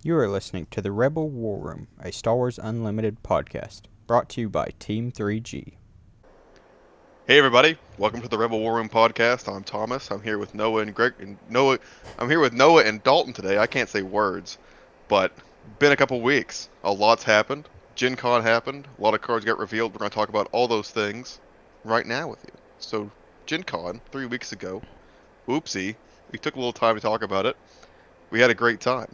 You are listening to the Rebel War Room, a Star Wars Unlimited podcast, brought to you by Team 3G. Hey everybody, welcome to the Rebel War Room podcast. I'm Thomas. I'm here with Noah and Greg. And Noah, I'm here with Noah and Dalton today. I can't say words, but been a couple weeks. A lot's happened. GenCon happened. A lot of cards got revealed. We're going to talk about all those things right now with you. So, GenCon 3 weeks ago. Oopsie, we took a little time to talk about it. We had a great time.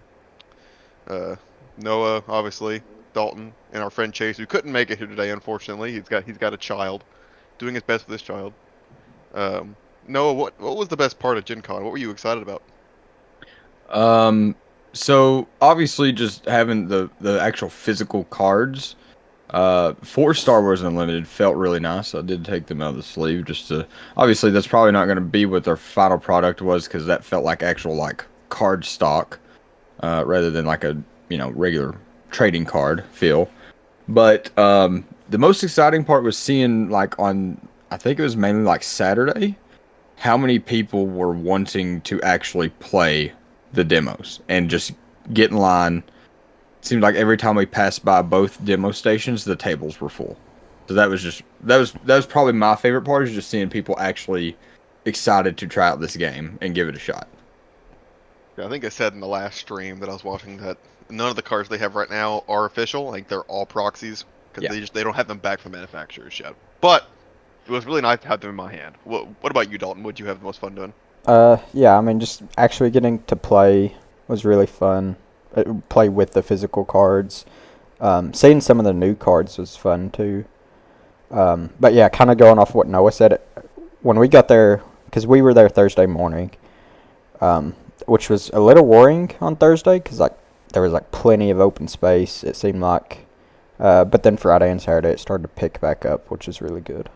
Noah, obviously, Dalton, and our friend Chase, who couldn't make it here today, unfortunately. He's got a child, doing his best with his child. Noah, what was the best part of Gen Con? What were you excited about? So obviously just having the actual physical cards, for Star Wars Unlimited felt really nice. I did take them out of the sleeve just to, obviously that's probably not going to be what their final product was because that felt like actual like card stock, rather than like a, regular trading card feel. But, the most exciting part was seeing like I think it was mainly like Saturday, how many people were wanting to actually play the demos and just get in line. It seemed like every time we passed by both demo stations, the tables were full. So that was probably my favorite part, is just seeing people actually excited to try out this game and give it a shot. Yeah, I think I said in the last stream that I was watching that none of the cards they have right now are official. Like they're all proxies because Yeah. they don't have them back from manufacturers yet. But it was really nice to have them in my hand. What about you, Dalton? What did you have the most fun doing? Just actually getting to play was really fun. Play with the physical cards. Seeing some of the new cards was fun too. But yeah, kind of going off what Noah said, when we got there, because we were there Thursday morning, which was a little worrying on Thursday, because like there was like plenty of open space, it seemed like. But then Friday and Saturday it started to pick back up, which is really good.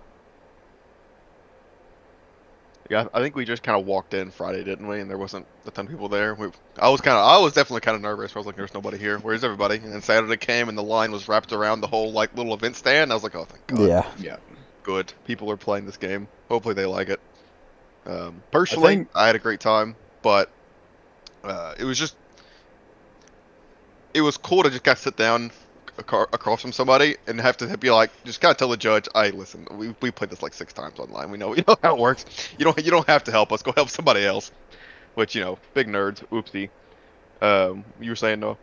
Yeah, I think we just kind of walked in Friday, didn't we? And there wasn't a ton of people there. I was definitely kind of nervous. I was like, "There's nobody here. Where's everybody?" And then Saturday came, and the line was wrapped around the whole like little event stand. I was like, "Oh, thank God, Yeah. Yeah. good. People are playing this game. Hopefully, they like it." I Personally, think I had a great time, but it was cool to just kind of sit down across from somebody and have to be like, just kind of tell the judge, "I listen. We played this like 6 times online. We know how it works. You don't have to help us. Go help somebody else." Which big nerds. Oopsie. You were saying no?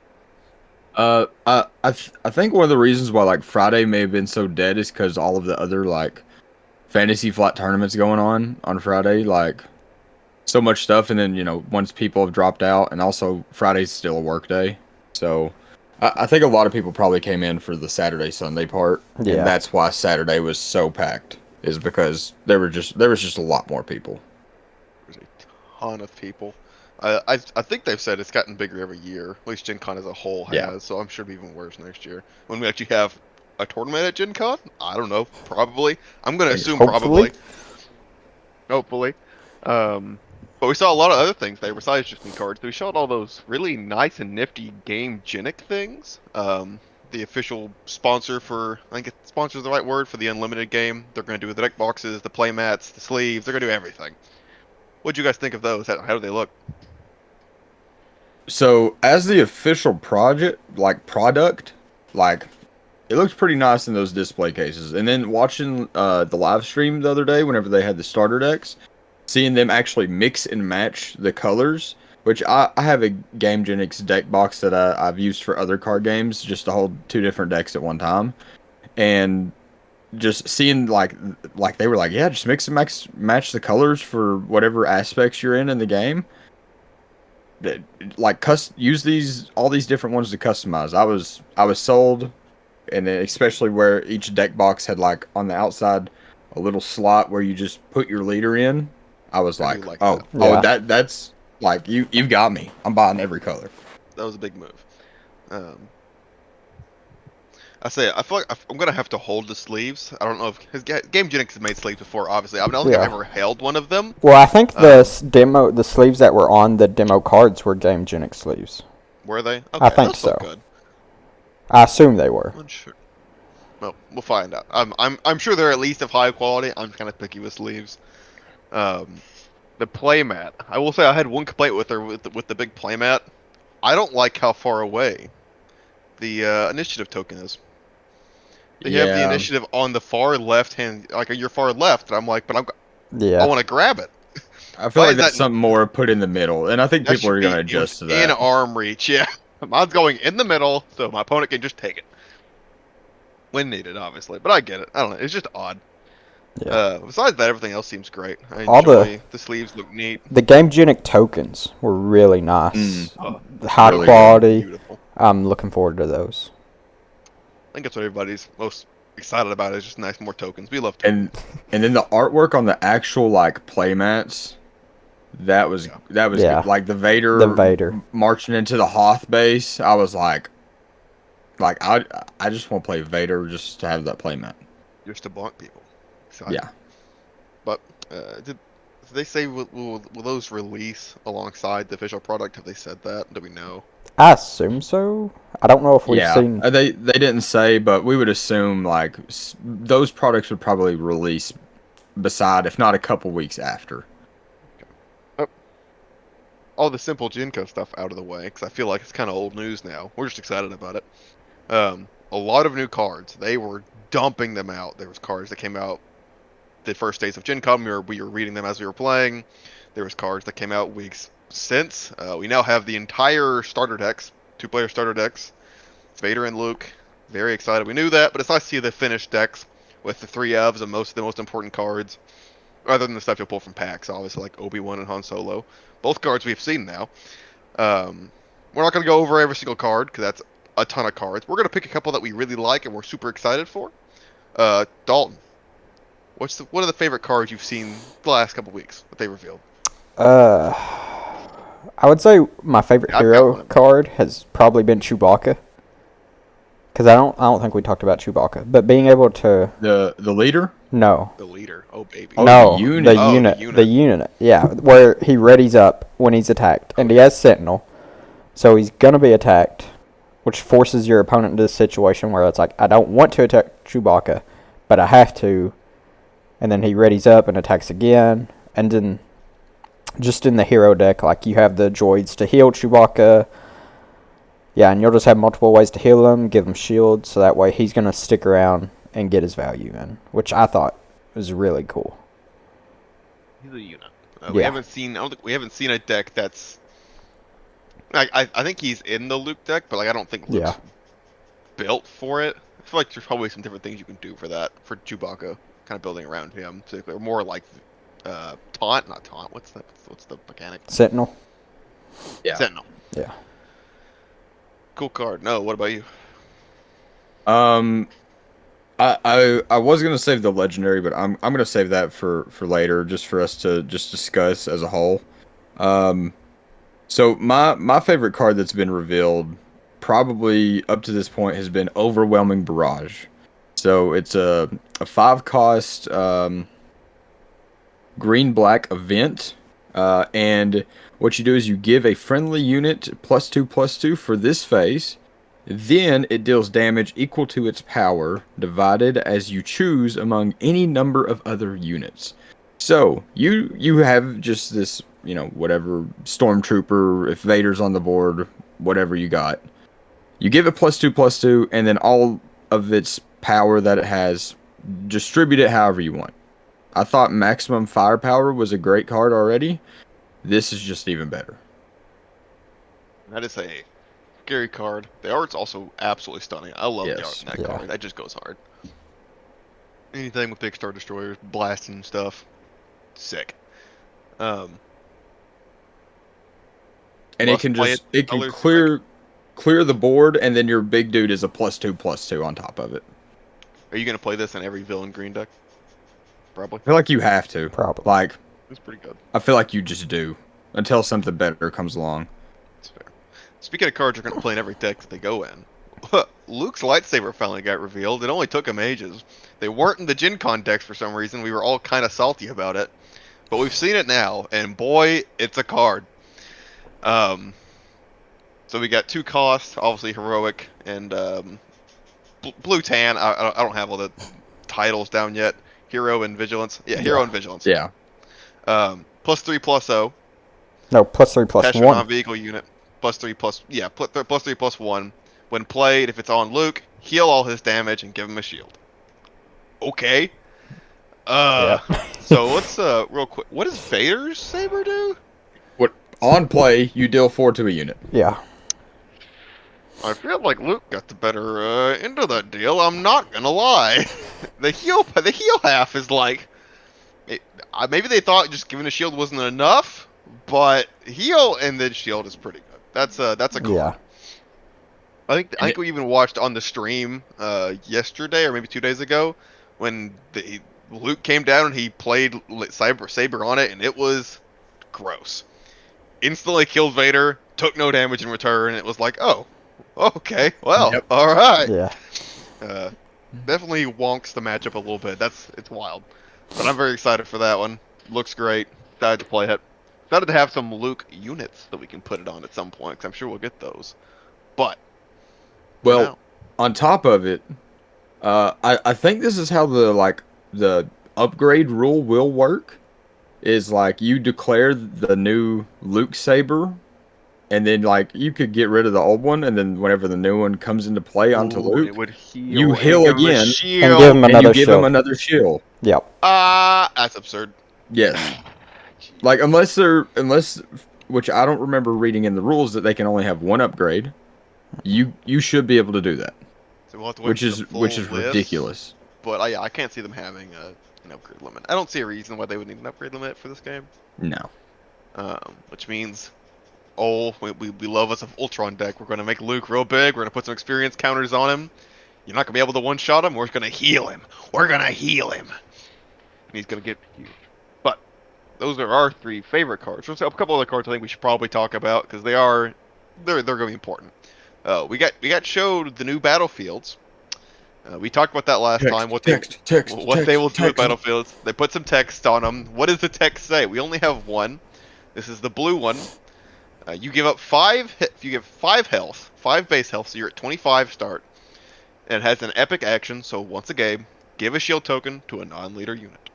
I think one of the reasons why like Friday may have been so dead is because all of the other like fantasy flight tournaments going on Friday, like so much stuff, and then once people have dropped out, and also Friday's still a work day, so I think a lot of people probably came in for the Saturday Sunday part, and Yeah. that's why Saturday was so packed, is because there was just a lot more people. There's a ton of people. I think they've said it's gotten bigger every year. At least Gen Con as a whole Yeah, has. So I'm sure it'll be even worse next year when we actually have a tournament at Gen Con. I don't know. Probably. I'm gonna fingers assume crossed. Hopefully. probably. Hopefully. But we saw a lot of other things there besides just new cards. We showed all those really nice and nifty Game Genic things. The official sponsor for, I think sponsor is the right word, for the Unlimited game. They're going to do the deck boxes, the play mats, the sleeves. They're going to do everything. What'd you guys think of those? How do they look? So as the official product, like it looks pretty nice in those display cases. And then watching the live stream the other day, whenever they had the starter decks, seeing them actually mix and match the colors, which I have a Game Genix deck box that I've used for other card games just to hold two different decks at one time. And just seeing like they were like, yeah, just mix and match the colors for whatever aspects you're in the game. Like use these all these different ones to customize. I was sold, and then especially where each deck box had like on the outside a little slot where you just put your leader in. I was I do like, like oh, that. oh, Yeah. that's like you've got me. I'm buying every color. That was a big move. Um, I feel like I'm gonna have to hold the sleeves. I don't know if his Game Genix has made sleeves before. Obviously, I don't think I've Yeah. ever held one of them. Well, I think Um, the sleeves that were on the demo cards were Game Genic sleeves. were they? I Okay, think that's still so. good. I assume they were. I'm unsure. Well, we'll find out. I'm sure they're at least of high quality. I'm kind of picky with sleeves. Um, the playmat. I will say I had one complaint with her with the big playmat. I don't like how far away the initiative token is. They have the Yeah, initiative on the far left hand, like your far left, and I'm like, but I Yeah. want to grab it. I feel Why like is that? that's something more put in the middle, and I think That people should are going be to adjust to in that. arm reach. Yeah, mine's going in the middle, so my opponent can just take it when needed, obviously. But I get it. I don't know. It's just odd. Yeah. Besides that, everything else seems great. I All enjoy the sleeves. Look neat. the Gamegenic tokens were really Mm, nice. Oh, High really good. quality. beautiful. I'm looking forward to those. I think that's what everybody's most excited about. Is just nice more tokens. We love tokens. And then the artwork on the actual like playmats, Yeah. that was Yeah. good. Like the The Vader Vader. marching into the Hoth base, I was like I just want to play Vader just to have that playmat. Just to block people. Excited. Yeah. But did they say will those release alongside the official product? Have they said that? Do we know? I assume so. I don't know if we've Yeah, seen. they didn't say, but we would assume like those products would probably release beside, if not a couple weeks after. Oh, all the simple GenCon stuff out of the way, because I feel like it's kind of old news now. We're just excited about it. A lot of new cards. They were dumping them out. There was cards that came out the first days of GenCon. We were reading them as we were playing. There was cards that came out weeks since. We now have the entire starter decks, 2-player starter decks. Vader and Luke. Very excited. We knew that, but it's nice to see the finished decks with the 3 ofs and most of the most important cards, other than the stuff you'll pull from packs, obviously like Obi-Wan and Han Solo. Both cards we've seen now. We're not going to go over every single card because that's a ton of cards. We're going to pick a couple that we really like and we're super excited for. Dalton, what are the favorite cards you've seen the last couple weeks that they revealed? Uh, I would say my favorite I've got hero one in mind. card has probably been Chewbacca. Because I don't think we talked about Chewbacca, but being able to The leader? no, The leader. Oh baby. Oh, no, the unit. the Oh, the unit, unit. the unit, yeah, where he readies up when he's attacked, and he has Sentinel, so he's gonna be attacked, which forces your opponent into a situation where it's like I don't want to attack Chewbacca, but I have to, and then he readies up and attacks again, and then just in the hero deck, like you have the droids to heal Chewbacca. Yeah, and you'll just have multiple ways to heal him, give him shields, so that way he's going to stick around and get his value in, which I thought was really cool. He's a unit. We Yeah. haven't seen. I don't think we haven't seen a deck that's. I think he's in the Luke deck, but like I don't think Luke's Yeah. built for it. I feel like there's probably some different things you can do for that for Chewbacca, kind of building around him. Particularly, more like taunt, not taunt. What's that? What's the mechanic? Sentinel? Yeah. Sentinel. Yeah. Cool card. No, what about you? Um, I was gonna save the legendary, but I'm gonna save that for later, just for us to just discuss as a whole. Um, so my favorite card that's been revealed, probably up to this point, has been Overwhelming Barrage. So it's a 5 cost green black event, and what you do is you give a friendly unit +2/+2 for this phase. Then it deals damage equal to its power, divided as you choose among any number of other units. So you have just this, whatever stormtrooper, if Vader's on the board, whatever you got. You give it +2/+2, and then all of its power that it has, distribute it however you want. I thought Maximum Firepower was a great card already. This is just even better. That is a scary card. The art's also absolutely stunning. I love the art Yes. in that Yeah. card. That just goes hard. Anything with big Star Destroyers, blasting and stuff, sick. And it Must can play just it can colors clear the board, and then your big dude is a +2/+2 on top of it. Are you gonna play this in every villain green deck? Probably. I feel like you have to. Probably. Like, It's pretty good. I feel like you just do until something better comes along. That's fair. Speaking of cards you're gonna play in every deck that they go in, Luke's lightsaber finally got revealed. It only took him ages. They weren't in the GenCon decks for some reason. We were all kind of salty about it, but we've seen it now, and boy, it's a card. So we got 2 costs, obviously heroic and blue tan. I don't have all the titles down yet. Hero and vigilance. Yeah, hero and vigilance. Yeah. +3/+0. No, +3/+1. Attachment on vehicle unit. +3/+1. When played, if it's on Luke, heal all his damage and give him a shield. Okay. So let's real quick. What does Vader's saber do? What on play you deal 4 to a unit. Yeah. I feel like Luke got the better end of that deal. I'm not gonna lie. the heal half is like, maybe they thought just giving a shield wasn't enough, but heal and then shield is pretty good. That's a call. Yeah. I think we even watched on the stream yesterday or maybe 2 days ago when Luke came down and he played saber on it, and it was gross. Instantly killed Vader, took no damage in return. It was like, oh, okay, well, Yep. all right. Yeah. Definitely wonks the matchup a little bit. It's wild, but I'm very excited for that one. Looks great. Excited to play it. Excited to have some Luke units that we can put it on at some point, 'cause I'm sure we'll get those. But Well, on top of it, I think this is how the upgrade rule will work. Is like you declare the new Luke saber, and then like you could get rid of the old one, and then whenever the new one comes into play onto it Luke, would heal. you heal and give him a again, shield. And give him and another you give him shield. another shield. Yep. That's absurd. Yes. Like unless which I don't remember reading in the rules that they can only have one upgrade. You should be able to do that. So we'll have to wait for the full Which is list, ridiculous. But I can't see them having an upgrade limit. I don't see a reason why they would need an upgrade limit for this game. No. Which means, we love us an Ultron deck. We're going to make Luke real big. We're going to put some experience counters on him. You're not going to be able to one-shot him. We're going to heal him. We're going to heal him. And he's going to get huge. But those are our 3 favorite cards. There's a couple other cards I think we should probably talk about because they're going to be important. We got showed the new battlefields. We talked about that last time. What they will do with battlefields. They put some text on them. What does the text say? We only have one. This is the blue one. You give up 5. If you give 5 health, 5 base health, so you're at 25 start. And it has an epic action. So once a game, give a shield token to a non-leader unit.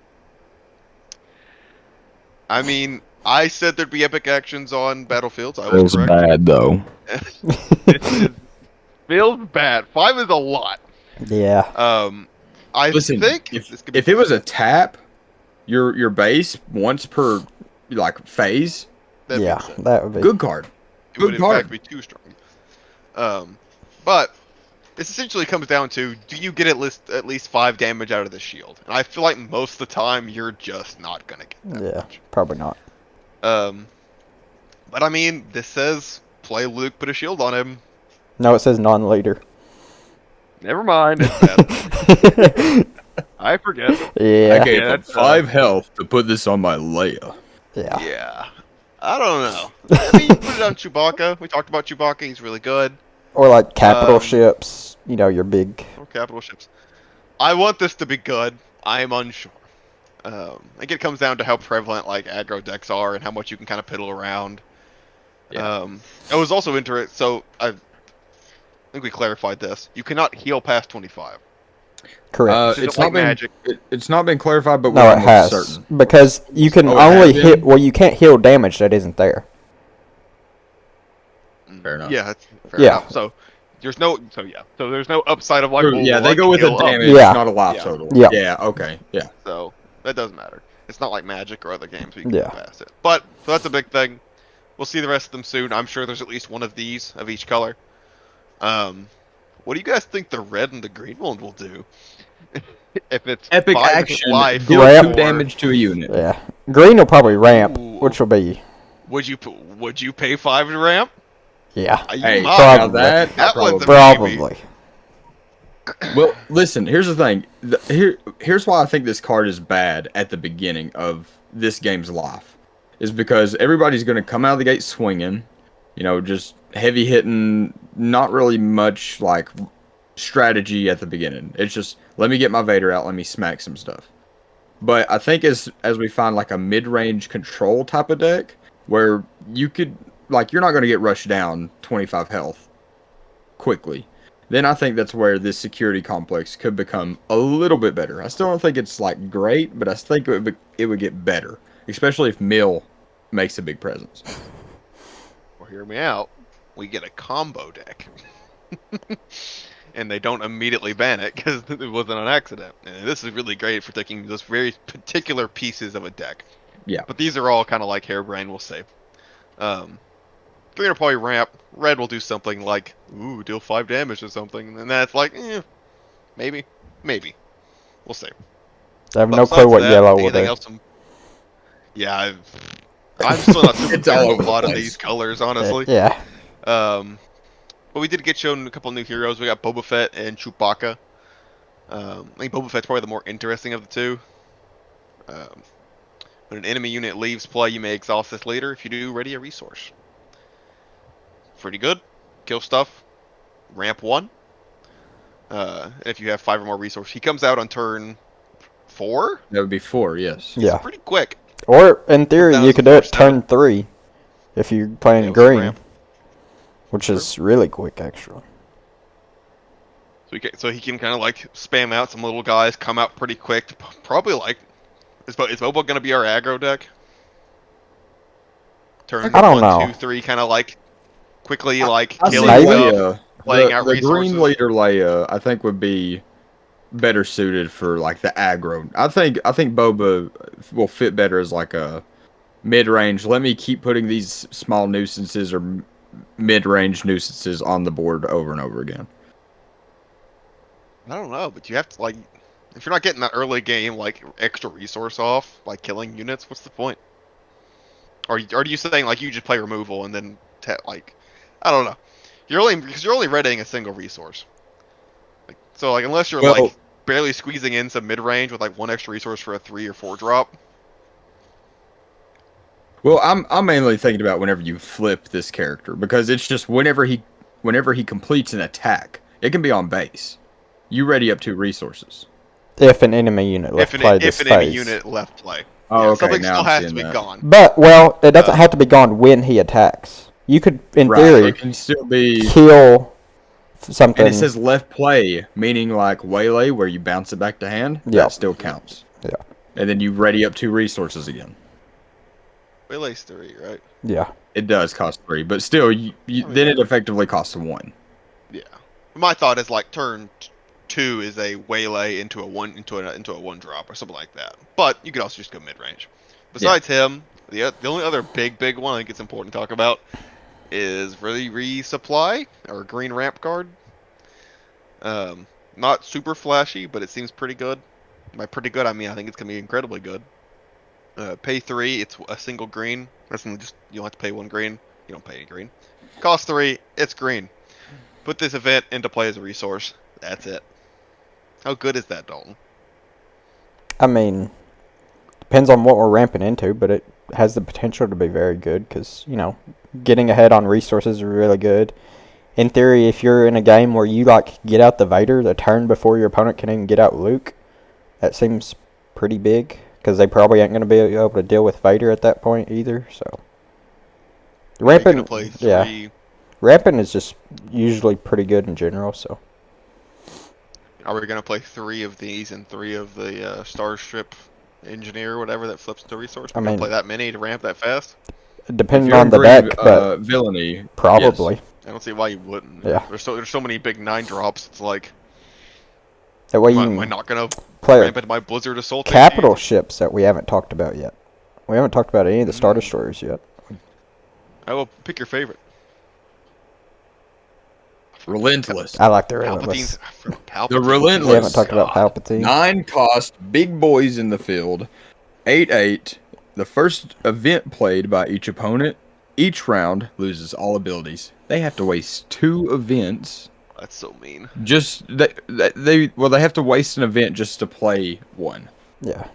I mean, I said there'd be epic actions on battlefields. I was correct. bad though. Feels bad. 5 is a lot. Yeah. I Listen, think this could be if it was a tap, your base once per like phase, that Yeah. makes sense. That would be good card. It would Good in card. fact be too strong. But this essentially comes down to: do you get at least 5 damage out of the shield? And I feel like most of the time you're just not gonna get that much. Probably not. But I mean, this says play Luke, put a shield on him. No, it says non-leader. Never mind. It's bad. I forget. Yeah. I gave Yeah, him 5 health to put this on my Leia. Yeah. Yeah. I don't know. I mean, you put it on Chewbacca. We talked about Chewbacca. He's really good. Or like capital ships. You know, your big. Or capital ships. I want this to be good. I am unsure. I think it comes down to how prevalent like aggro decks are and how much you can kind of piddle around. Yeah. It was also interesting. So I think we clarified this. You cannot heal past 25. Correct. It's like magic. It's not been clarified, but No, we're it almost has certain. because you can Oh, it only has hit. been? Well, you can't heal damage that isn't there. Fair enough. Yeah, that's fair Yeah. enough. So there's no. So yeah. So there's no upside of like. True, well, yeah, they I go can with the heal up. damage, Yeah. not a life Yeah. total. Yeah. Yeah, okay. Yeah. So that doesn't matter. It's not like Magic or other games where you can Yeah. go past it. But so that's a big thing. We'll see the rest of them soon. I'm sure there's at least one of these of each color. What do you guys think the red and the green one will do? If it's Epic 5 action, life, deal Ramp. 2 damage to a unit. Yeah. Green will probably ramp, Ooh. which will be. Would you pay 5 to ramp? Yeah. You Hey, might. now Probably. That one's a Probably. Well, listen, here's the thing. Here's why I think this card is bad at the beginning of this game's life. Is because everybody's going to come out of the gate swinging, you know, just heavy hitting, not really much like strategy at the beginning. It's just, let me get my Vader out, let me smack some stuff. But I think as we find like a mid-range control type of deck, where you could, like, you're not going to get rushed down 25 health quickly, then I think that's where this security complex could become a little bit better. I still don't think it's like great, but I think it would get better, especially if Mill makes a big presence. Well, hear me out. we get a combo deck. And they don't immediately ban it because it wasn't an accident. And this is really great for taking those very particular pieces of a deck. Yeah. But these are all kind of like harebrained, we'll say. Green will probably ramp. Red will do something like, ooh, deal 5 damage or something. And that's like, maybe. We'll see. I have But no clue besides what that, yellow will anything do. else? Yeah, I'm still not super It's all clear over on a the lot of place. these colors, honestly. Yeah. But we did get shown a couple new heroes. We got Boba Fett and Chewbacca. I think Boba Fett's probably the more interesting of the two. When an enemy unit leaves play, you may exhaust this later. If you do, ready a resource. Pretty good. Kill stuff. Ramp 1. If you have 5 or more resources. He comes out on turn 4? That would be 4, yes. Yeah. Pretty quick. Or in theory, down you as could do it 4/7. turn 3 if you're playing Yeah, with some green, ramp. which is really quick actually. So he can kind of like spam out some little guys, come out pretty quick. Probably like, is Boba going to be our aggro deck? Turn I don't 1, know. 2, 3, kind of like quickly like I see killing Maybe. stuff, playing out the resources. green leader Leia, I think, would be better suited for like the aggro. I think Boba will fit better as like a mid-range. Let me keep putting these small nuisances or mid-range nuisances on the board over and over again. I don't know, but you have to like, if you're not getting that early game like extra resource off by killing units, what's the point? Or are you saying like you just play removal and then like, I don't know. You're only readying a single resource. So like unless you're like barely squeezing in some mid range with like 1 extra resource for a 3 or 4 drop. Well, I'm mainly thinking about whenever you flip this character, because it's just whenever he completes an attack, it can be on base. You ready up 2 resources. If an enemy unit left play this if an enemy phase. unit left play. Oh, Yeah, okay. something Now still I'm has seeing to be that. gone. But well, it doesn't have to be gone when he attacks. You could, in Right, theory, it can still be. kill something. And it says left play, meaning like waylay, where you bounce it back to hand. Yeah. That still counts. Yeah. And then you ready up 2 resources again. Waylay's 3, right? Yeah. It does cost 3, but still, then it effectively costs 1. Yeah. My thought is like turn 2 is a waylay into a 1 drop or something like that. But you could also just go mid range. Besides him, the only other big one I think it's important to talk about is really resupply or green ramp guard. Not super flashy, but it seems pretty good. By pretty good, I mean I think it's gonna be incredibly good. Pay 3, it's a single green. That's just you don't have to pay 1 green. You don't pay any green. Cost 3, it's green. Put this event into play as a resource. That's it. How good is that, Dalton? I mean, depends on what we're ramping into, but it has the potential to be very good because, getting ahead on resources is really good. In theory, if you're in a game where you, get out the Vader the turn before your opponent can even get out Luke, that seems pretty big because they probably ain't going to be able to deal with Vader at that point either, so. Ramping, Play 3. Ramping is just usually pretty good in general, so. Are we going to play 3 of these and 3 of the Starship Engineer or whatever that flips to resource? We're going to play that many to ramp that fast? Depending on the deck, but villainy, probably. Yes. I don't see why you wouldn't. Yeah. There's so many big 9 drops. It's like, that way am I not going to play ramp into my Blizzard Assault capital ships that we haven't talked about yet. We haven't talked about any of the Star Destroyers yet. I will pick your favorite. Relentless. I like the Relentless. Palpatine. The Relentless. We haven't talked about Palpatine. 9 cost, big boys in the field. 8/8. The first event played by each opponent. Each round loses all abilities. They have to waste 2 events. That's so mean. Just they have to waste an event just to play 1. Yeah.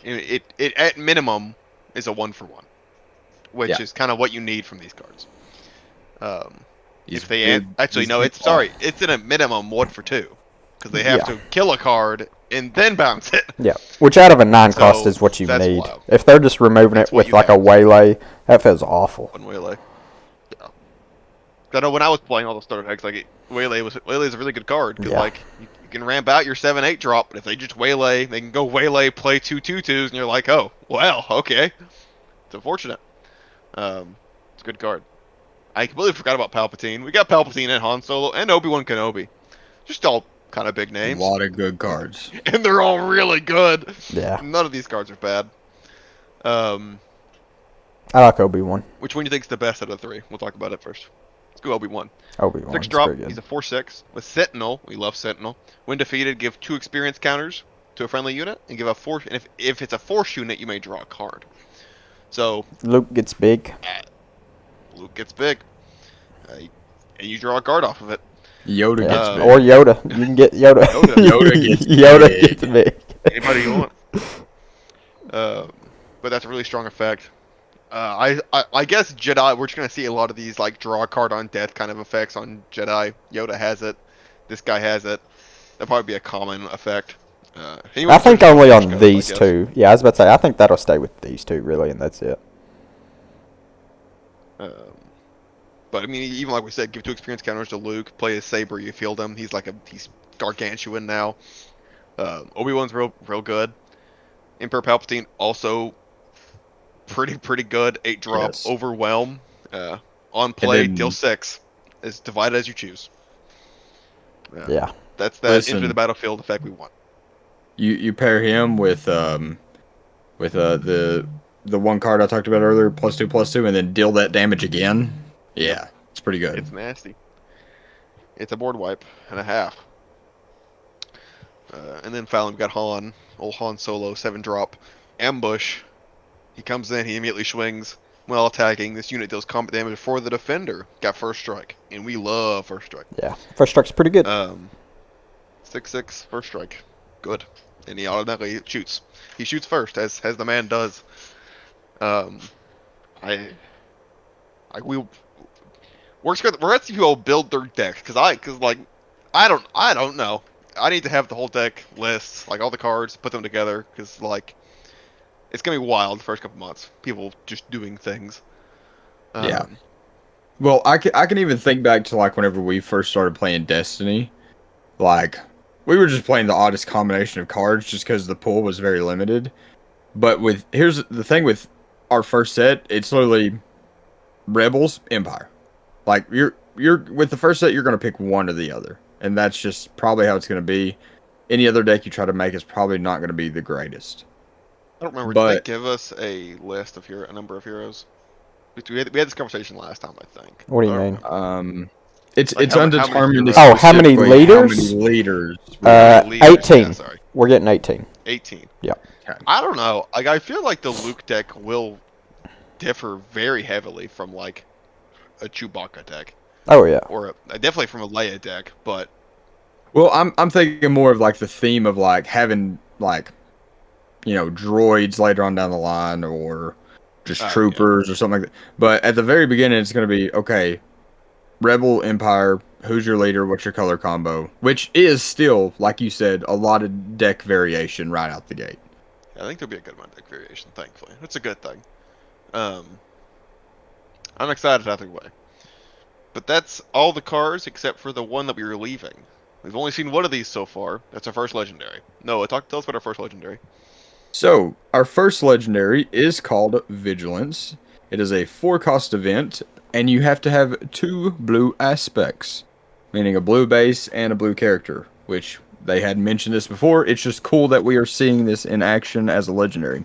It at minimum is a 1-for-1, which is kind of what you need from these cards. If they actually no, it's in a minimum 1-for-2 because they have to kill a card and then bounce it. Yeah, which out of a 9 cost is what you need. Wild. If they're just removing it with a waylay, that feels awful. 1 waylay. Yeah. I know when I was playing all the starter decks, waylay is a really good card because you can ramp out your 7/8 drop, but if they just waylay, they can go waylay, play 2 2/2s, and you're like, oh well, okay. It's unfortunate. It's a good card. I completely forgot about Palpatine. We got Palpatine and Han Solo and Obi-Wan Kenobi. Just all kind of big A names. lot of good cards. And they're all really good. Yeah. None of these cards are bad. I like Obi-Wan. Which one do you think is the best out of the three? We'll talk about it first. Let's go Obi-Wan. Obi-Wan's 6 drop. pretty He's good. a 4/6 with Sentinel. We love Sentinel. When defeated, give 2 experience counters to a friendly unit, and give a 4. And if it's a force unit, you may draw a card. So Luke gets big. Luke gets big, and you draw a card off of it. Yoda gets big. Or Yoda. You can get Yoda. Yoda gets Yoda big. gets big. Anybody you want. But that's a really strong effect. I guess Jedi, we're just going to see a lot of these, like, draw a card on death kind of effects on Jedi. Yoda has it. This guy has it. That'll probably be a common effect. I think only on goes, these two. Yeah, I was about to say, I think that'll stay with these two, really, and that's it. But, I mean, even like we said, give 2 experience counters to Luke. Play his saber, you field him. He's gargantuan now. Obi-Wan's real good. Emperor Palpatine also pretty good. 8 drop, Yes. overwhelm. On play, then- deal 6. As divided as you choose. Yeah. That's that Listen. into the battlefield effect we want. You pair him with the one card I talked about earlier, +2/+2, and then deal that damage again. Yeah, it's pretty good. It's nasty. It's a board wipe and a half. And then finally we got Han, old Han Solo, 7 drop, ambush. He comes in, he immediately swings. While attacking, this unit deals combat damage for the defender. Got first strike, and we love first strike. Yeah. First strike's pretty good. 6/6 first strike, good, and he automatically shoots. He shoots first, as the man does. We're gonna see people build their decks because I don't know. I need to have the whole deck list, like all the cards, put them together because it's gonna be wild the first couple months. People just doing things. Yeah. Well, I can even think back to like whenever we first started playing Destiny, like we were just playing the oddest combination of cards just because the pool was very limited. But here's the thing with our first set, it's literally Rebels, Empire. Like you're with the first set, you're gonna pick one or the other, and that's just probably how it's gonna be. Any other deck you try to make is probably not gonna be the greatest. I don't remember. But- Did they give us a list of a number of heroes? We had this conversation last time, I think. What do you I don't mean? remember. It's Like how many undetermined. heroes? Oh, how many specifically leaders? How many leaders? How many leaders? 18. Yeah, sorry, We're getting 18. 18. Yeah. Okay. I don't know. Like I feel like the Luke deck will differ very heavily from like a Chewbacca deck, Oh, yeah. or definitely from a Leia deck. But Well, I'm thinking more of like the theme of like having like, droids later on down the line or just Oh, troopers or something like that. But at the very beginning, it's going to be okay. Rebel, Empire. Who's your leader? What's your color combo? Which is still, like you said, a lot of deck variation right out the gate. I think there'll be a good amount of deck variation. Thankfully, it's a good thing. I'm excited either way. But that's all the cards except for the one that we were leaving. We've only seen one of these so far. That's our first legendary. Noah, tell us about our first legendary. So, our first legendary is called Vigilance. It is a 4-cost event, and you have to have 2 blue aspects, meaning a blue base and a blue character, which they had mentioned this before. It's just cool that we are seeing this in action as a legendary.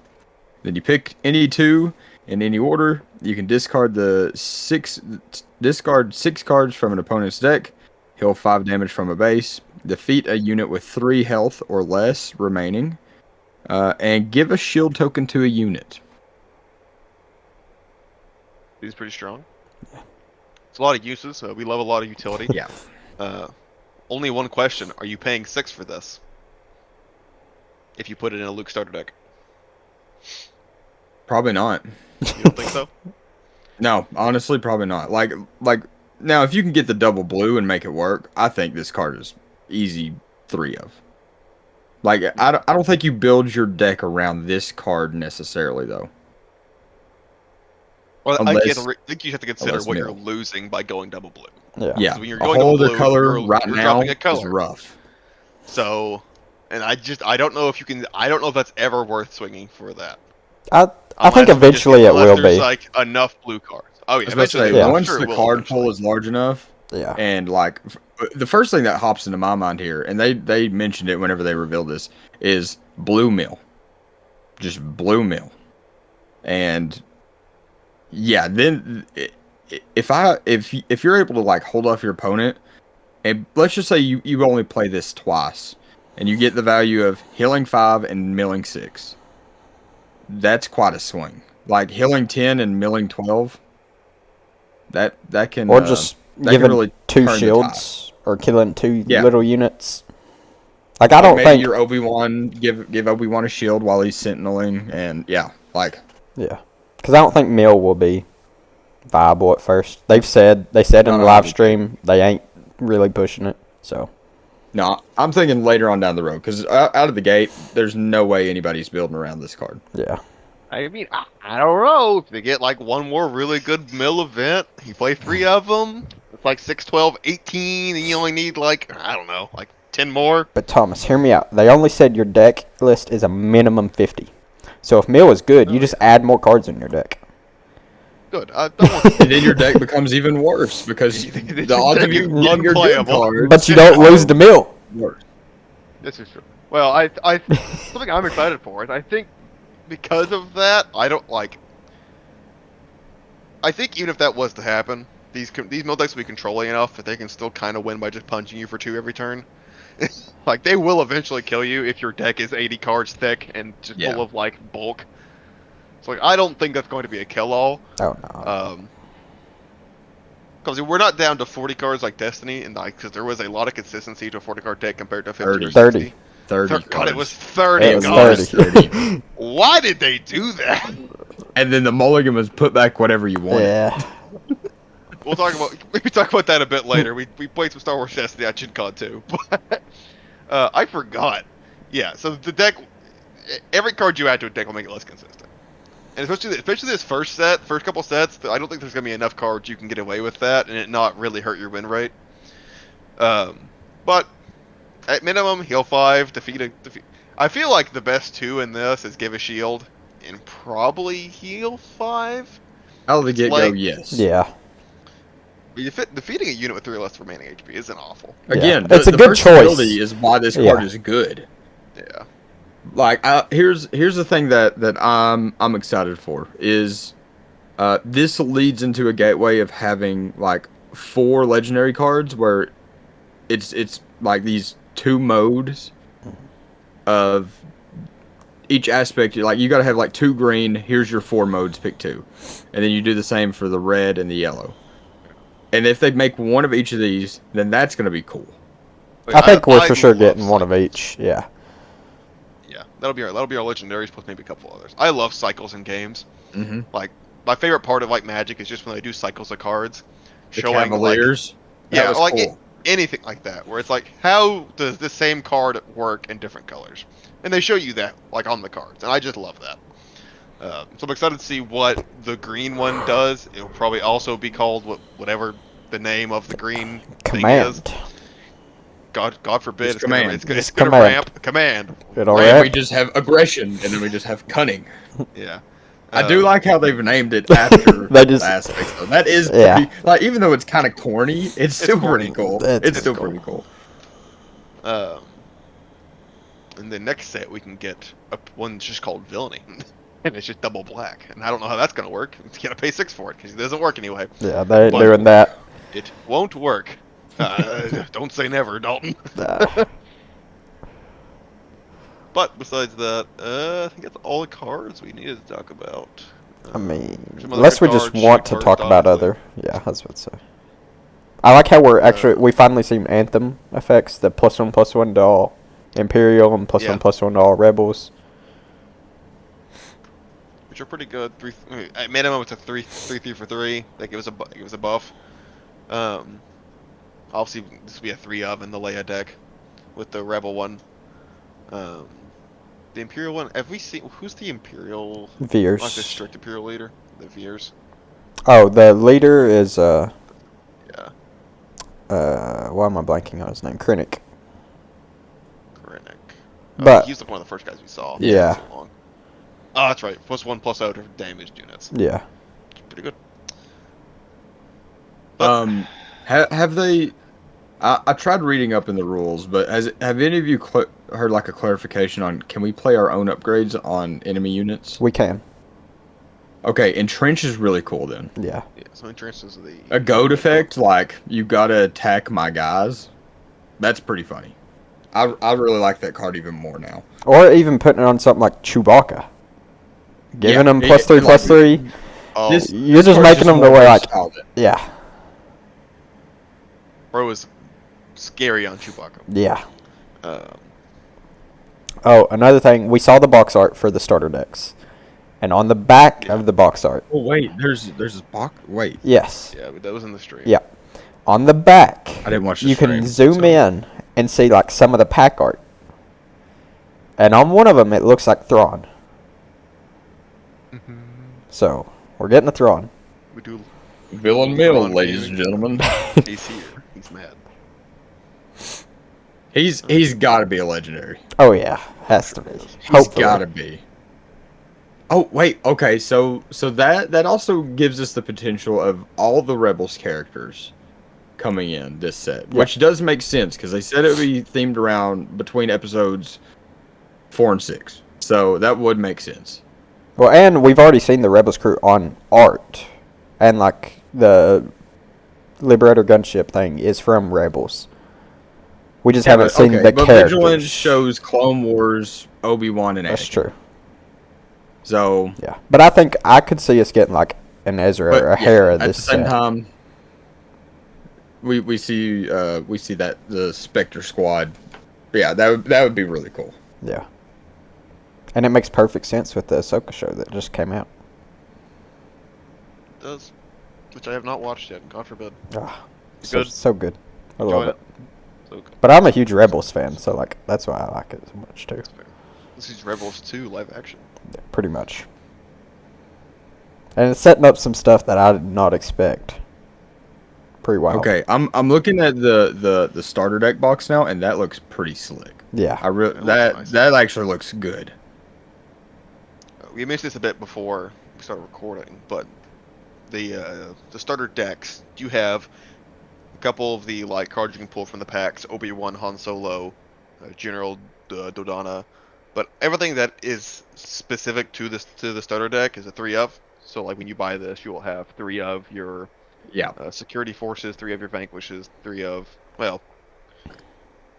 Then you pick any 2 in any order. You can discard discard 6 cards from an opponent's deck, heal 5 damage from a base, defeat a unit with 3 health or less remaining, and give a shield token to a unit. He's pretty strong. It's a lot of uses. We love a lot of utility. Yeah. Only one question: are you paying 6 for this? If you put it in a Luke starter deck, Probably not. you don't think so? No, honestly, probably not. Like now, if you can get the double blue and make it work, I think this card is easy 3 of. Like I don't think you build your deck around this card necessarily though. Well, Unless- I think you have to consider unless what you're nil. losing by going double blue. Yeah. Yeah, So when you're a going whole double other blue, color you're right now dropping a is color. rough. So, and I don't know if you can. I don't know if that's ever worth swinging for that. I think Unless we just- eventually it unless will there's be. like enough blue cards. Oh I yeah, was about to eventually. say, Yeah. I'm once sure it the will card eventually. pool is large enough, Yeah. and like the first thing that hops into my mind here, and they mentioned it whenever they revealed this, is blue mill, just blue mill, and yeah, then if you're able to like hold off your opponent, and let's just say you only play this twice, and you get the value of healing 5 and milling 6, that's quite a swing. Like healing 10 and milling 12, that can Or just that can giving really two turn the tide. shields or killing two Yeah. little units. Like I Like don't maybe think. your Obi-Wan give Obi-Wan a shield while he's sentineling, and yeah, like Yeah. Because I don't think Mill will be viable at first. They said in not the a live hundred. stream they ain't really pushing it. So No, I'm thinking later on down the road because out of the gate, there's no way anybody's building around this card. yeah. I mean, I don't know. If they get like one more really good mill event, you play 3 of them. It's like 6, 12, 18, and you only need like, I don't know, like 10 more. But Thomas, hear me out. They only said your deck list is a minimum 50. So if Mill is good, you Oh, just add more cards in your deck. Good. I don't want And then your deck becomes even worse because Then the your odds deck of you is getting your good unplayable. cards But you don't lose are to Mill. worse. This is true. Well, something I'm excited for is I think because of that, I don't like. I think even if that was to happen, these mill decks will be controlling enough that they can still kind of win by just punching you for 2 every turn. Like they will eventually kill you if your deck is 80 cards thick and just Yeah. full of like bulk. So like I don't think that's going to be a kill-all. Oh no. Because we're not down to 40 cards like Destiny, and like because there was a lot of consistency to a 40-card deck compared to 50 or 30. 60. 30 God, it was cards. 30 It was cards. 30. Why did they do that? And then the mulligan was put back whatever you wanted. Yeah. We talk about that a bit later. We played some Star Wars Destiny at GenCon too, but I forgot. Yeah, so the deck, every card you add to a deck will make it less consistent, and especially this first couple sets. I don't think there's gonna be enough cards you can get away with that and it not really hurt your win rate. But at minimum, heal 5, defeat. I feel like the best 2 in this is give a shield and probably heal 5. Out of the get go, Like- yes. Yeah. Defeating a unit with 3 less remaining HP isn't awful. Again, Yeah. It's a the good versatility choice. is why this Yeah. card is good. Yeah. Like here's the thing that I'm excited for is this leads into a gateway of having like 4 legendary cards where it's like these 2 modes of each aspect. Like you got to have like 2 green. Here's your 4 modes. Pick 2, and then you do the same for the red and the yellow. And if they make one of each of these, then that's gonna be cool. I think we're for sure love getting one of cycles. each. Yeah. Yeah, that'll be our legendaries plus maybe a couple others. I love cycles in games. Mm-hmm. Like my favorite part of like Magic is just when they do cycles of cards, The showing like Cavaliers. yeah, that was like cool. anything like that, where it's like how does the same card work in different colors, and they show you that like on the cards, and I just love that. So I'm excited to see what the green one does. It'll probably also be called whatever the name of the green thing is. Command. God forbid, It's command. It's It's gonna command. ramp command. It'll And we ramp. just have aggression, and then we just have cunning. Yeah. I do like how they've named it after They just- the aspects, though. That is Yeah. pretty, like, even though it's kind of corny, it's still corny. pretty cool. It's It's still cool. pretty cool. In the next set, we can get one just called Villainy, and it's just double black. And I don't know how that's gonna work. You gotta pay 6 for it because it doesn't work anyway. Yeah, they ain't But- doing that. It won't work. Don't say never, Dalton. Nah. But besides that, I think that's all the cards we needed to talk about. I mean, Some other unless we good just cards, want shit to cards, talk about obviously. other. Yeah, I was about to say. I like how we finally seen Anthem effects, the +1/+1 to all Imperial and +1/+1 to all Rebels. Which are pretty good. At minimum, it's a 3 for 3. That gives a buff. Obviously, this will be a 3 of in the Leia deck with the Rebel one. The Imperial one. Have we seen who's the Imperial? Veers. Like the strict Imperial leader, the Veers. Oh, the leader is Yeah. why am I blanking on his name? Krennic. Krennic. But- he's one of the first guys we saw. Yeah. So long. Oh, that's right. +1/+0 to damaged units. Yeah. Pretty good. Have they? I tried reading up in the rules, but have any of you heard like a clarification on can we play our own upgrades on enemy units? We can. Okay, and trench is really cool then. Yeah. Yeah, so entrance is the A goat effect, like you gotta attack my guys. That's pretty funny. I really like that card even more now. Or even putting it on something like Chewbacca. Giving Yeah, them +3, like, +3. Oh, You're just making them to where, like, yeah. bro is scary on Chewbacca. Yeah. Um, Oh, another thing. We saw the box art for the starter decks. And on the back of the box art. Oh wait, there's a box. Wait, Yes. yeah, but that was in the stream. Yeah. On the back, I didn't watch the you can stream, zoom so- in and see like some of the pack art. And on one of them, it looks like Thrawn. So we're getting a Thrawn. We do. Villain Mill, ladies and gentlemen. He's here. He's mad. He's got to be a legendary. Oh yeah, has to be. He's Hopefully. got to be. Oh wait, okay, so that also gives us the potential of all the Rebels characters coming in this set, which does make sense because they said it would be themed around between episodes 4 and 6, so that would make sense. Well, and we've already seen the Rebels crew on art, and like the Liberator gunship thing is from Rebels. We just haven't seen the but characters. Vigilance shows Clone Wars, Obi-Wan, and Anakin. That's true. So Yeah, but I think I could see us getting like an Ezra or a Hera at this the same set. time, we see that the Spectre squad. Yeah, that would be really cool. Yeah. And it makes perfect sense with the Ahsoka show that just came out. It does. Which I have not watched yet. God forbid. Ah, It's so, good. so good. I love Enjoy it. So good. But I'm a huge Rebels fan, so like that's why I like it so much too. That's fair. This is Rebels 2 live action. Yeah, pretty much. And it's setting up some stuff that I did not expect. Pretty wild. Okay, I'm looking at the starter deck box now, and that looks pretty slick. Yeah. I really It looks that nice. that actually looks good. We mentioned this a bit before we started recording, but the starter decks, you have a couple of the like cards you can pull from the packs: Obi-Wan, Han Solo, General Dodonna, but everything that is specific to the starter deck is a 3-of. So like when you buy this, you will have 3 of your Yeah. security forces, 3 of your vanquishes, 3 of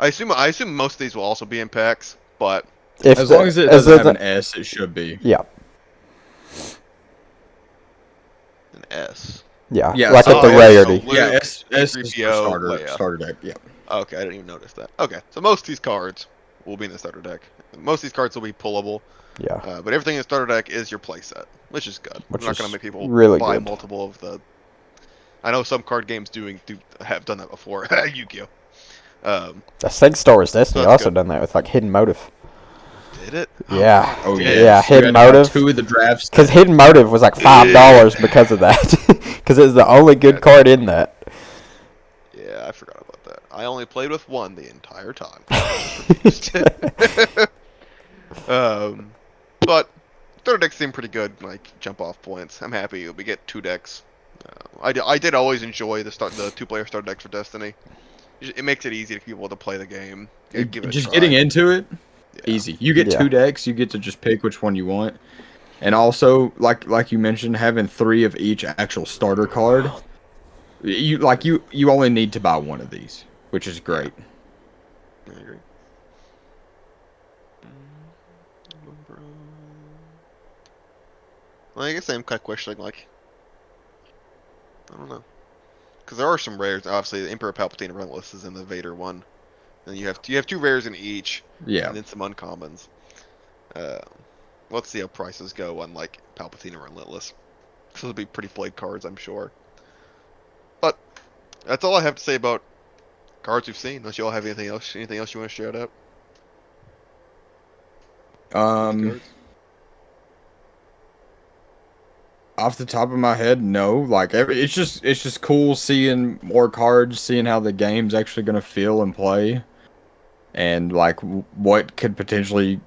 I assume most of these will also be in packs, but If As the- long as it as doesn't have the- an S, it should be. Yeah. an S. Yeah. Yeah, Like so at the yeah, rarity. so- Yeah, Luke, S is for C-3PO, Leia. starter deck. Yeah. Okay, I didn't even notice that. Okay, so most of these cards will be in the starter deck. Most of these cards will be pullable, Yeah. but everything in the starter deck is your playset, which is good. Which We're not going is to make people really buy good. multiple of the. I know some card games have done that before. Yu-Gi-Oh. I think Star Wars Destiny So that's also good. done that with like Hidden Motive. Did it? Yeah. Oh Yeah, yeah. Yeah, So you Hidden had to buy Motive. 2 of the drafts. Because Hidden Motive was like $5 because of that. Because it was the only good card in that. Yeah, I forgot about that. I only played with one the entire time. But starter decks seem pretty good, like jump off points. I'm happy we get 2 decks. I did always enjoy the 2-player starter decks for Destiny. It makes it easy for people to play the game. Give it a Just try. getting into it, Yeah. easy. You get Yeah. 2 decks. You get to just pick which one you want, and also like you mentioned, having 3 of each actual starter card. You only need to buy 1 of these, which is great. I agree. Well, I guess I'm kind of questioning, like, I don't know, because there are some rares. Obviously, the Emperor Palpatine Relentless is in the Vader one, and you have 2 rares in each, Yeah. and then some uncommons. Let's see how prices go on like Palpatine and Relentless. Those will be pretty played cards, I'm sure. But that's all I have to say about cards we've seen. Unless you all have anything else you want to shout out? Cards? Off the top of my head, no. Like it's just cool seeing more cards, seeing how the game's actually gonna feel and play, and like what could potentially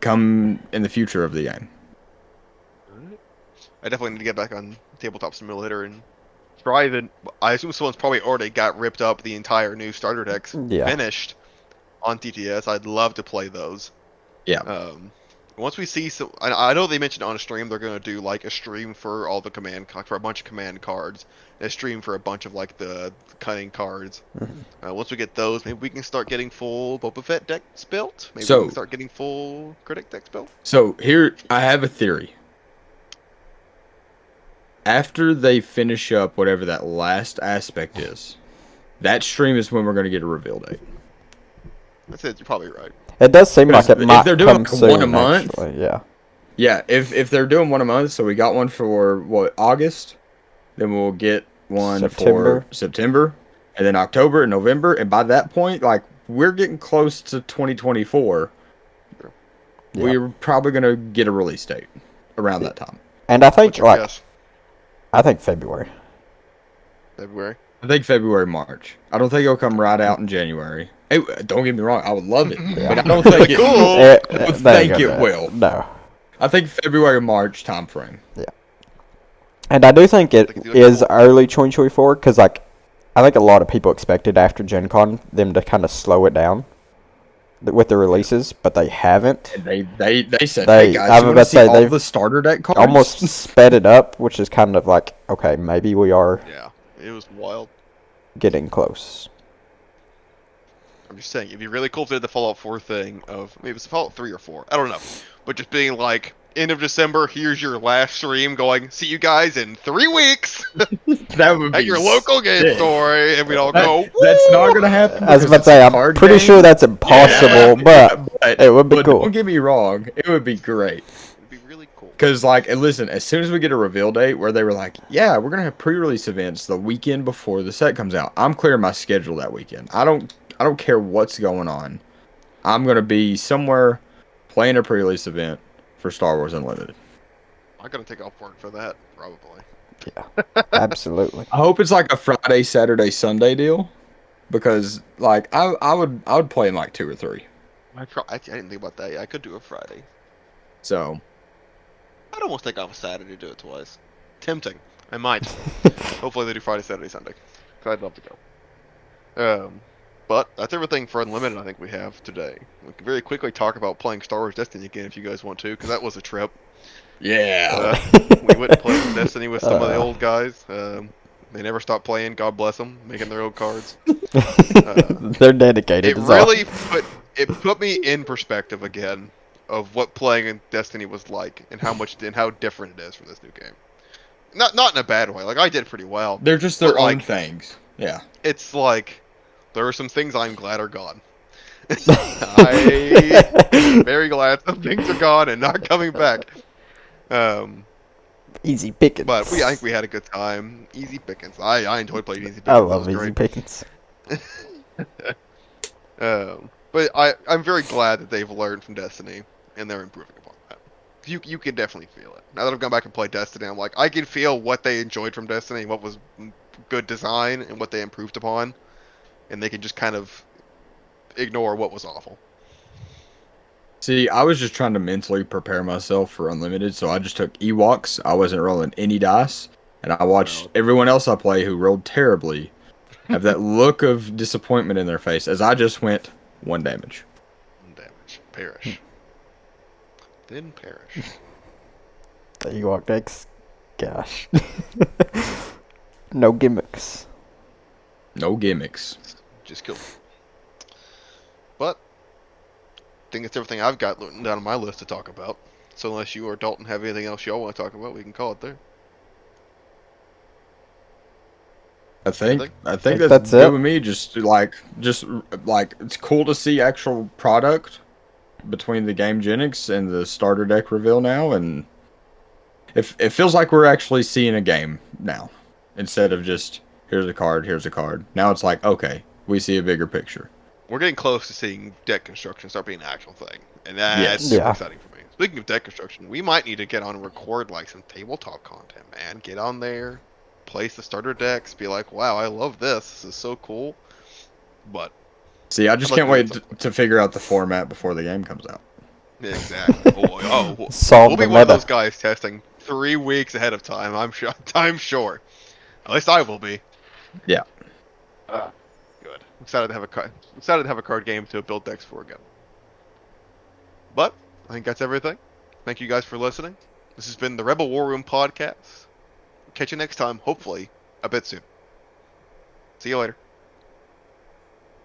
come in the future of the game. I definitely need to get back on Tabletop Simulator and try the. I assume someone's probably already got ripped up the entire new starter decks Yeah. finished on TTS. I'd love to play those. Yeah. Once we see some, I know they mentioned on a stream they're gonna do like a stream for all the for a bunch of command cards, and a stream for a bunch of like the cunning cards. Once we get those, maybe we can start getting full Boba Fett decks built. Maybe we can start getting full Critic decks built. So here, I have a theory. After they finish up whatever that last aspect is, that stream is when we're going to get a reveal date. That's it. You're probably right. It does seem like it might if they're doing come like one a soon, month, actually. Yeah. Yeah, if they're doing one a month, so we got one for what, August, then we'll get one September. for September, and then October and November, and by that point, like we're getting close to 2024. Yeah. We're probably gonna get a release date around that time. And I think What's your like guess? I think February. February. I think February, March. I don't think it'll come right out in January. Hey, don't get me wrong, I would love it, but I don't think Cool. I don't There you think go, it man. will. No. I think February, March time frame. Yeah. And I do think it Like, is early 2024 because, like, I think a lot of people expected after Gen Con them to kind of slow it down with the releases, but they haven't. And they said, They- hey guys, I was you want about to to see say, all they've the starter deck cards? Almost sped it up, which is kind of like, okay, maybe we are Yeah, it was wild. getting close. I'm just saying, it'd be really cool if they did the Fallout 4 thing of maybe it's Fallout 3 or 4. I don't know, but just being like, end of December, here's your last stream. Going, see you guys in 3 weeks That would be at your local game sick. store, and we'd all go. That's not gonna happen. I was because about to it's say, a I'm card pretty game. sure that's impossible, but it would be but cool. Don't get me wrong, it would be great. It'd be really cool. Cause like, and listen, as soon as we get a reveal date where they were like, yeah, we're gonna have pre-release events the weekend before the set comes out, I'm clearing my schedule that weekend. I don't care what's going on. I'm gonna be somewhere playing a pre-release event for Star Wars Unlimited. I'm gonna take off work for that, probably. Yeah, absolutely. I hope it's like a Friday, Saturday, Sunday deal, because like I would play in like 2 or 3. I didn't think about that. Yeah, I could do a Friday. So I'd almost take off a Saturday to do it twice. Tempting. I might. Hopefully they do Friday, Saturday, Sunday. Cause I'd love to go. But that's everything for Unlimited I think we have today. We can very quickly talk about playing Star Wars Destiny again if you guys want to, because that was a trip. yeah, We went and played some Destiny with some of the old guys. They never stopped playing, God bless them, making their own cards. They're dedicated. It is all. really put me in perspective again of what playing in Destiny was like and how different it is from this new game. Not in a bad way. Like I did pretty well. they're just their But, own like, things. Yeah. It's like there are some things I'm glad are gone. I am very glad some things are gone and not coming back. Easy pickings. But I think we had a good time. Easy pickings. I enjoyed playing Easy Pickings. I That love was easy great. pickings. But I'm very glad that they've learned from Destiny and they're improving upon that. You can definitely feel it. Now that I've gone back and played Destiny, I'm like, I can feel what they enjoyed from Destiny, what was good design, and what they improved upon. And they can just kind of ignore what was awful. See, I was just trying to mentally prepare myself for Unlimited, so I just took Ewoks. I wasn't rolling any dice, and I watched everyone else I play who rolled terribly have that look of disappointment in their face as I just went 1 damage. Damage. Perish. Then perish. The Ewok decks. Gosh. No gimmicks. No gimmicks. Just kill. But I think that's everything I've got written down on my list to talk about. So unless you or Dalton have anything else y'all want to talk about, we can call it there. I think think that's that's good it. with me. Just like it's cool to see actual product between the Game Genics and the starter deck reveal now, and it feels like we're actually seeing a game now instead of just here's a card, here's a card. Now it's like, okay, we see a bigger picture. We're getting close to seeing deck construction start being an actual thing, and that's Yes. super Yeah. exciting for me. Speaking of deck construction, we might need to get on and record like some tabletop content, man. Get on there, place the starter decks, be like, wow, I love this. This is so cool. But See, I just I'd like can't to wait do it to figure out the format before the game comes out. exactly. We'll Solve be the one of meta. those guys testing 3 weeks ahead of time. I'm sure. I'm sure. At least I will be. Yeah. Good. Excited to have a card game to build decks for again. But I think that's everything. Thank you guys for listening. This has been the Rebel War Room podcast. Catch you next time, hopefully a bit soon. See you later.